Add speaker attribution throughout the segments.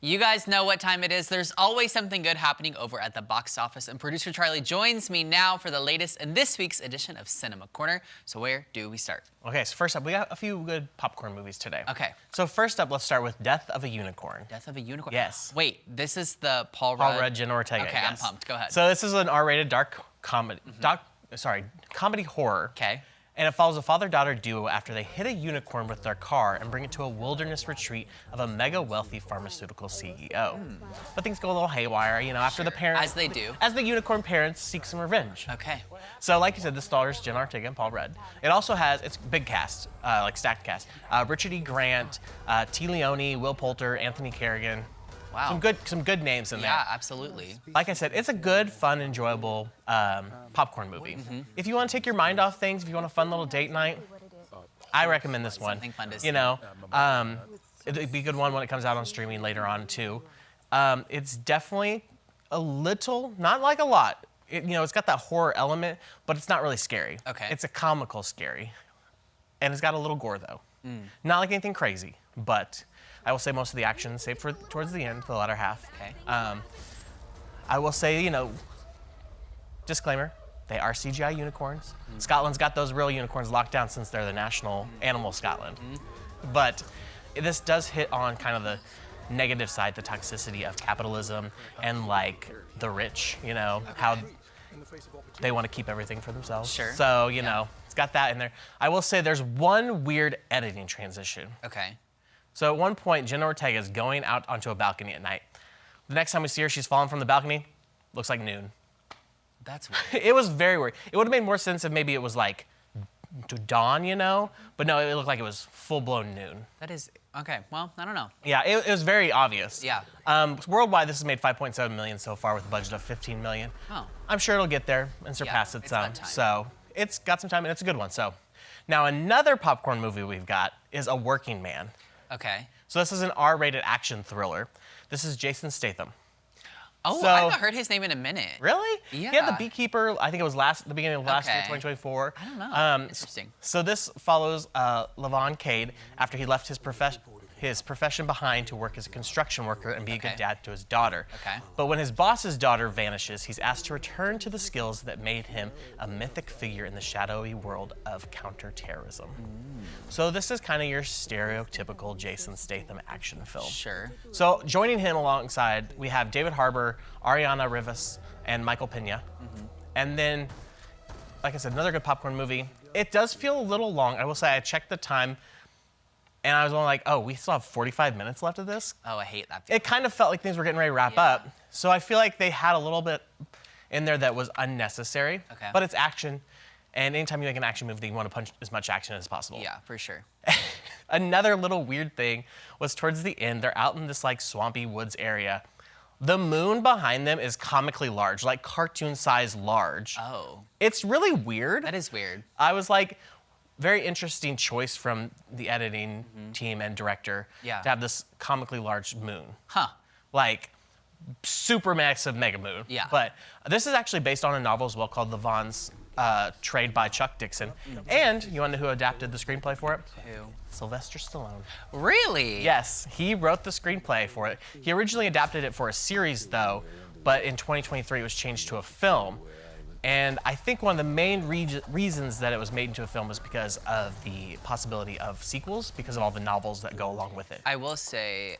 Speaker 1: You guys know what time it is. There's always something good happening over at the box office, and producer Charlie joins me now for the latest in this week's edition of Cinema Corner. So where do we start?
Speaker 2: Okay, so first up, we got a few good popcorn movies today.
Speaker 1: Okay.
Speaker 2: So first up, let's start with Death of a Unicorn.
Speaker 1: Death of a Unicorn?
Speaker 2: Yes.
Speaker 1: Wait, this is the Paul
Speaker 2: Rudd, Jenna Ortega.
Speaker 1: Okay,
Speaker 2: yes.
Speaker 1: I'm pumped. Go ahead.
Speaker 2: So this is an R-rated dark comedy, comedy horror.
Speaker 1: Okay.
Speaker 2: And it follows a father-daughter duo after they hit a unicorn with their car and bring it to a wilderness retreat of a mega-wealthy pharmaceutical CEO. But things go a little haywire, you know, after the parents...
Speaker 1: As they do.
Speaker 2: As the unicorn parents seek some revenge.
Speaker 1: Okay.
Speaker 2: So, like you said, this stars Jenna Ortega and Paul Rudd. It also has, it's big cast, like stacked cast. Richard E. Grant, T. Leone, Will Poulter, Anthony Carrigan.
Speaker 1: Wow.
Speaker 2: Some good names in there.
Speaker 1: Yeah, absolutely.
Speaker 2: Like I said, it's a good, fun, enjoyable popcorn movie. If you want to take your mind off things, if you want a fun little date night, I recommend this one.
Speaker 1: Something fun to see.
Speaker 2: You know, it'd be a good one when it comes out on streaming later on too. It's definitely a little, not like a lot. It's got that horror element, but it's not really scary.
Speaker 1: Okay.
Speaker 2: It's a comical scary, and it's got a little gore though. Not like anything crazy, but I will say most of the action, save for towards the end, the latter half.
Speaker 1: Okay.
Speaker 2: I will say, disclaimer, they are CGI unicorns. Scotland's got those real unicorns locked down since they're the national animal of Scotland. But this does hit on kind of the negative side, the toxicity of capitalism and like the rich, how they want to keep everything for themselves.
Speaker 1: Sure.
Speaker 2: So, it's got that in there. I will say there's one weird editing transition.
Speaker 1: Okay.
Speaker 2: So at one point, Jenna Ortega is going out onto a balcony at night. The next time we see her, she's falling from the balcony. Looks like noon.
Speaker 1: That's weird.
Speaker 2: It was very weird. It would have made more sense if maybe it was like dawn, But no, it looked like it was full-blown noon.
Speaker 1: That is, okay, well, I don't know.
Speaker 2: Yeah, it was very obvious.
Speaker 1: Yeah.
Speaker 2: Worldwide, this has made $5.7 million so far with a budget of $15 million.
Speaker 1: Oh.
Speaker 2: I'm sure it'll get there and surpass
Speaker 1: it's
Speaker 2: it
Speaker 1: got
Speaker 2: some.
Speaker 1: time.
Speaker 2: So it's got some time and it's a good one. So now another popcorn movie we've got is A Working Man.
Speaker 1: Okay.
Speaker 2: So this is an R-rated action thriller. This is Jason Statham.
Speaker 1: Oh,
Speaker 2: So-
Speaker 1: I haven't heard his name in a minute.
Speaker 2: Really?
Speaker 1: Yeah.
Speaker 2: He had The Beekeeper, I think it was the beginning of last year,
Speaker 1: Okay.
Speaker 2: 2024.
Speaker 1: I don't know. Interesting.
Speaker 2: So this follows Levon Cade after he left his profession behind to work as a construction worker and be a
Speaker 1: Okay.
Speaker 2: good dad to his daughter.
Speaker 1: Okay.
Speaker 2: But when his boss's daughter vanishes, he's asked to return to the skills that made him a mythic figure in the shadowy world of counterterrorism. So this is kind of your stereotypical Jason Statham action film.
Speaker 1: Sure.
Speaker 2: So joining him alongside, we have David Harbour, Ariana Rivas, and Michael Pena. And then, like I said, another good popcorn movie. It does feel a little long. I will say I checked the time, and I was only like, oh, we still have 45 minutes left of this?
Speaker 1: Oh, I hate that.
Speaker 2: It kind of felt like things were getting ready to wrap
Speaker 1: Yeah.
Speaker 2: up. So I feel like they had a little bit in there that was unnecessary.
Speaker 1: Okay.
Speaker 2: But it's action, and anytime you make an action movie, you want to punch as much action as possible.
Speaker 1: Yeah, for sure.
Speaker 2: Another little weird thing was towards the end, they're out in this like swampy woods area. The moon behind them is comically large, like cartoon size large.
Speaker 1: Oh,
Speaker 2: It's really weird.
Speaker 1: that is weird.
Speaker 2: I was like, very interesting choice from the editing team and director
Speaker 1: Yeah.
Speaker 2: to have this comically large moon.
Speaker 1: Huh.
Speaker 2: Like, super massive mega moon.
Speaker 1: Yeah.
Speaker 2: But this is actually based on a novel as well called Levon's Trade by Chuck Dixon. And you want to know who adapted the screenplay for it?
Speaker 1: Who?
Speaker 2: Sylvester Stallone.
Speaker 1: Really?
Speaker 2: Yes, he wrote the screenplay for it. He originally adapted it for a series, though, but in 2023 it was changed to a film. And I think one of the main reasons that it was made into a film was because of the possibility of sequels, because of all the novels that go along with it.
Speaker 1: I will say,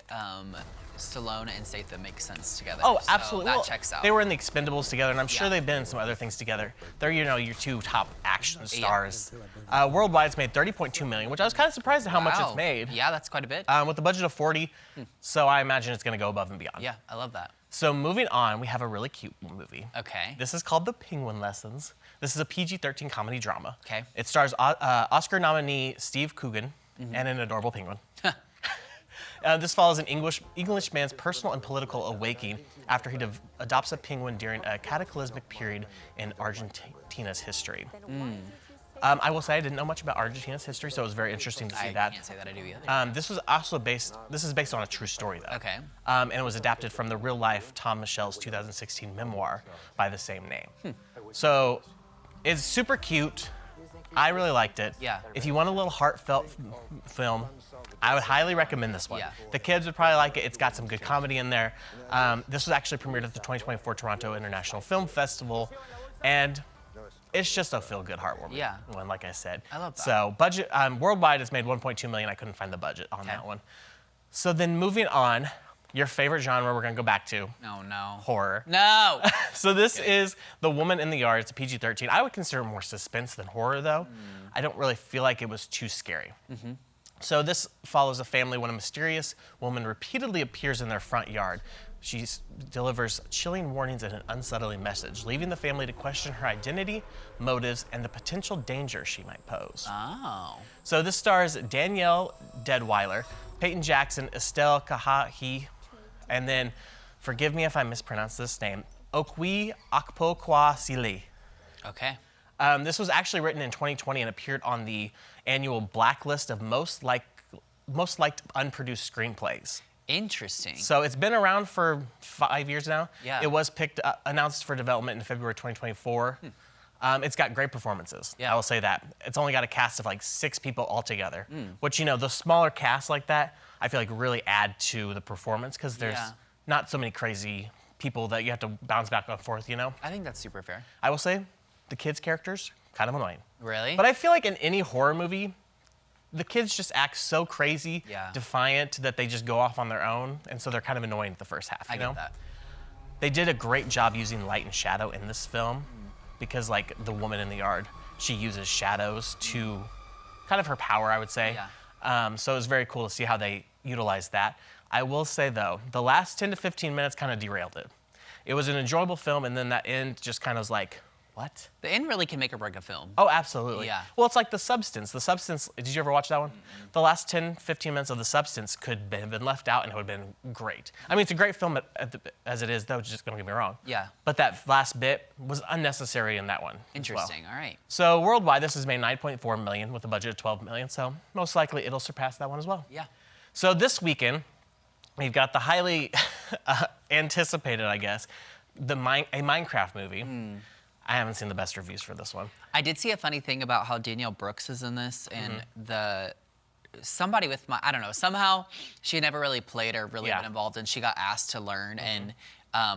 Speaker 1: Stallone and Statham make sense together.
Speaker 2: Oh,
Speaker 1: so
Speaker 2: absolutely.
Speaker 1: That
Speaker 2: Well,
Speaker 1: checks out.
Speaker 2: They were in The Expendables together, and I'm sure
Speaker 1: Yeah.
Speaker 2: they've been in some other things together. They're, your two top action stars. Worldwide, it's made $30.2 million, which I was kind of surprised at how much
Speaker 1: Wow.
Speaker 2: it's made.
Speaker 1: Yeah, that's quite a bit.
Speaker 2: With a budget of 40, so I imagine it's going to go above and beyond.
Speaker 1: Yeah, I love that.
Speaker 2: So moving on, we have a really cute movie.
Speaker 1: Okay.
Speaker 2: This is called The Penguin Lessons. This is a PG-13 comedy drama.
Speaker 1: Okay.
Speaker 2: It stars Oscar nominee Steve Coogan and an adorable penguin. This follows an Englishman's personal and political awakening after he adopts a penguin during a cataclysmic period in Argentina's history. I will say I didn't know much about Argentina's history, so it was very interesting to see
Speaker 1: I
Speaker 2: that.
Speaker 1: can't say that I do either.
Speaker 2: This is based on a true story, though.
Speaker 1: Okay.
Speaker 2: And it was adapted from the real-life Tom Michel's 2016 memoir by the same name. So it's super cute. I really liked it.
Speaker 1: Yeah.
Speaker 2: If you want a little heartfelt film, I would highly recommend this one.
Speaker 1: Yeah.
Speaker 2: The kids would probably like it. It's got some good comedy in there. This was actually premiered at the 2024 Toronto International Film Festival, and it's just a feel-good, heartwarming one, like I said.
Speaker 1: I love that.
Speaker 2: So budget, worldwide, it's made $1.2 million. I couldn't find the budget on that one. So then moving on, your favorite genre we're gonna go back to.
Speaker 1: Oh, no.
Speaker 2: Horror.
Speaker 1: No.
Speaker 2: So this is The Woman in the Yard. It's a PG-13. I would consider it more suspense than horror, though. I don't really feel like it was too scary. So this follows a family when a mysterious woman repeatedly appears in their front yard. She delivers chilling warnings and an unsettling message, leaving the family to question her identity, motives, and the potential danger she might pose.
Speaker 1: Oh.
Speaker 2: So this stars Danielle Deadwyler, Peyton Jackson, Estelle Kahahi, and then, forgive me if I mispronounce this name, Okwi Akpokwa-Sili.
Speaker 1: Okay.
Speaker 2: This was actually written in 2020 and appeared on the annual blacklist of most liked unproduced screenplays.
Speaker 1: Interesting.
Speaker 2: So it's been around for 5 years now.
Speaker 1: Yeah.
Speaker 2: It was announced for development in February 2024. It's got great performances.
Speaker 1: Yeah.
Speaker 2: I will say that. It's only got a cast of like 6 people altogether, which, you know, the smaller casts like that, I feel like really add to the performance because there's not so many crazy people that you have to bounce back and forth, you know?
Speaker 1: I think that's super fair.
Speaker 2: I will say the kids' characters, kind of annoying.
Speaker 1: Really?
Speaker 2: But I feel like in any horror movie, the kids just act so crazy, defiant, that they just go off on their own, and so they're kind of annoying at the first half, you know?
Speaker 1: I get that.
Speaker 2: They did a great job using light and shadow in this film because, like, the woman in the yard, she uses shadows to kind of her power, I would say. So it was very cool to see how they utilized that. I will say, though, the last 10 to 15 minutes kind of derailed it. It was an enjoyable film, and then that end just kind of was like, what?
Speaker 1: The end really can make or break a film.
Speaker 2: Oh, absolutely.
Speaker 1: Yeah.
Speaker 2: Well, it's like The Substance. The Substance, did you ever watch that one? The last 10, 15 minutes of The Substance could have been left out and it would have been great. I mean, it's a great film as it is, though, just don't get me wrong.
Speaker 1: Yeah.
Speaker 2: But that last bit was unnecessary in that one.
Speaker 1: Interesting. All right.
Speaker 2: So worldwide, this has made $9.4 million with a budget of $12 million. So most likely it'll surpass that one as well.
Speaker 1: Yeah.
Speaker 2: So this weekend, we've got the highly anticipated, I guess, a Minecraft movie. I haven't seen the best reviews for this one.
Speaker 1: I did see a funny thing about how Danielle Brooks is in this, and somebody with I don't know, somehow she had never really played or really been involved, and she got asked to learn, and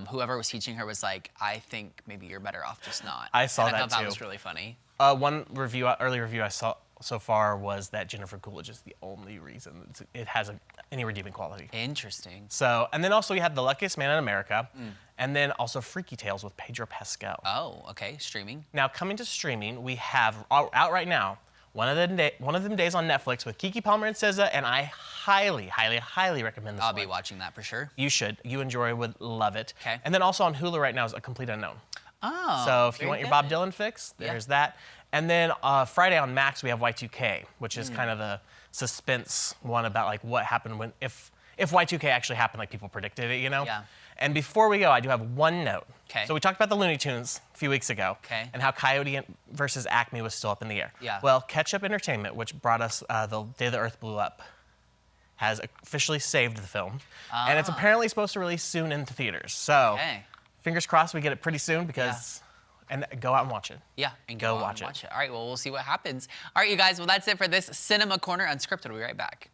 Speaker 1: whoever was teaching her was like, I think maybe you're better off just not.
Speaker 2: I saw
Speaker 1: and I
Speaker 2: that
Speaker 1: thought
Speaker 2: too.
Speaker 1: That was really funny.
Speaker 2: One early review I saw so far was that Jennifer Coolidge is the only reason it has any redeeming quality.
Speaker 1: Interesting.
Speaker 2: So, and then also we had The Luckiest Man in America, and then also Freaky Tales with Pedro Pascal.
Speaker 1: Oh, okay, streaming.
Speaker 2: Now, coming to streaming, we have out right now One of Them Days on Netflix with Keke Palmer and SZA, and I highly, highly, highly recommend this
Speaker 1: I'll
Speaker 2: one.
Speaker 1: be watching that for sure.
Speaker 2: You should. You would love it.
Speaker 1: Okay.
Speaker 2: And then also on Hulu right now is A Complete Unknown.
Speaker 1: Oh,
Speaker 2: So if you
Speaker 1: very
Speaker 2: want your
Speaker 1: good.
Speaker 2: Bob Dylan fix, there's that. And then Friday on Max we have Y2K, which is kind of the suspense one about like what happened when if Y2K actually happened like people predicted it, you know?
Speaker 1: Yeah.
Speaker 2: And before we go, I do have one note.
Speaker 1: Okay.
Speaker 2: So we talked about the Looney Tunes a few weeks ago.
Speaker 1: Okay.
Speaker 2: And how Coyote versus Acme was still up in the air.
Speaker 1: Yeah.
Speaker 2: Well, Ketchup Entertainment, which brought us The Day the Earth Blew Up, has officially saved the film. And it's apparently supposed to release soon into theaters. So
Speaker 1: Okay.
Speaker 2: fingers crossed we get it pretty soon because, and go out and watch it.
Speaker 1: Yeah, and
Speaker 2: Go
Speaker 1: out
Speaker 2: watch
Speaker 1: and
Speaker 2: it.
Speaker 1: All right, well, we'll see what happens. All right, you guys, well, that's it for this Cinema Corner Unscripted. We'll be right back.